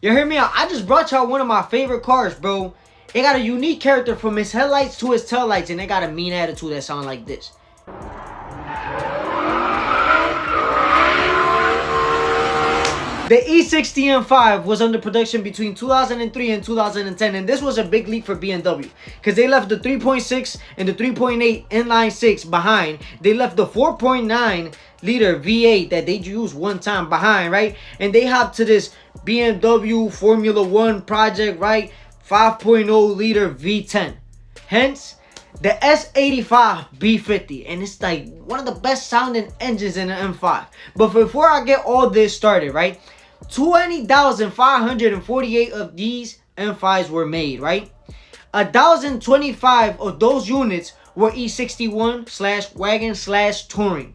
You hear me out? I just brought y'all one of my favorite cars, bro. It got a unique character from his headlights to his taillights, and it got a mean attitude that sound like this. The E60 M5 was under production between 2003 and 2010, and this was a big leap for BMW because they left the 3.6 and the 3.8 inline six behind. They left the 4.9 liter V8 that they used one time behind, right? And they hopped to this BMW Formula One project, right? 5.0 liter V10. Hence, the S85 B50, and it's like one of the best sounding engines in the M5. But before I get all this started, right? 20,548 of these M5s were made, right? 1,025 of those units were E61/wagon/touring.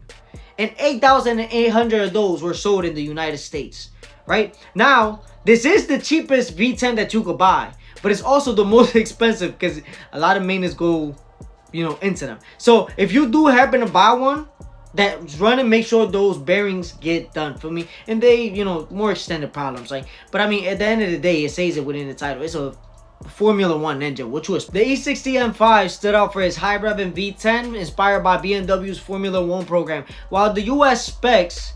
And 8,800 of those were sold in the United States, right? Now, this is the cheapest V10 that you could buy, but it's also the most expensive because a lot of maintenance go, into them. So if you do happen to buy one that's running, make sure those bearings get done for me. And they, more extended problems. But I mean, at the end of the day, it says it within the title. It's a Formula One engine, which was the E60 M5 stood out for its high rev and V10 inspired by BMW's Formula One program. While the US specs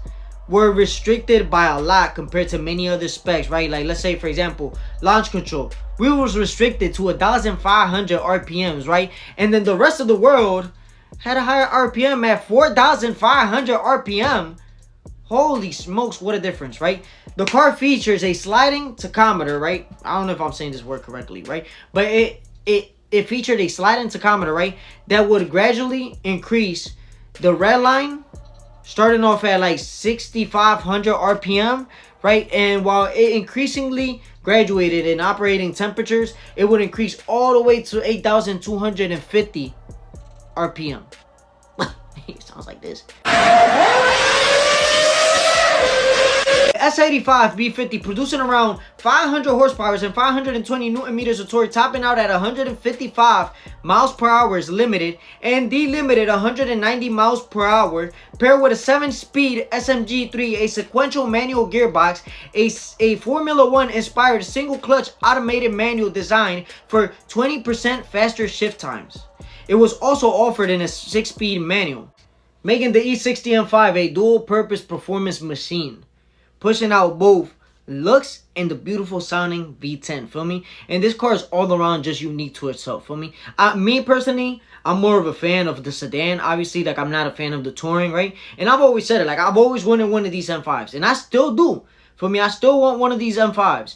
were restricted by a lot compared to many other specs, right? Like, let's say, for example, launch control. We was restricted to 1,500 RPMs, right? And then the rest of the world had a higher RPM at 4,500 RPM. Holy smokes, what a difference, right? The car features a sliding tachometer, right? I don't know if I'm saying this word correctly, right? But it featured a sliding tachometer, right? That would gradually increase the red line, starting off at like 6,500 RPM, right? And while it increasingly graduated in operating temperatures, it would increase all the way to 8,250 RPM. It sounds like this. S85 B50 producing around 500 horsepower and 520 Newton meters of torque, topping out at 155 miles per hour is limited and delimited 190 miles per hour, paired with a 7-speed SMG3, a sequential manual gearbox, a Formula One inspired single clutch automated manual design for 20% faster shift times. It was also offered in a 6-speed manual, making the E60 M5 a dual-purpose performance machine, pushing out both looks and the beautiful sounding V10, feel me? And this car is all around just unique to itself, feel me? Me personally, I'm more of a fan of the sedan. Obviously, like, I'm not a fan of the touring, right? And I've always said it, like, I've always wanted one of these M5s, and I still do. For me, I still want one of these M5s.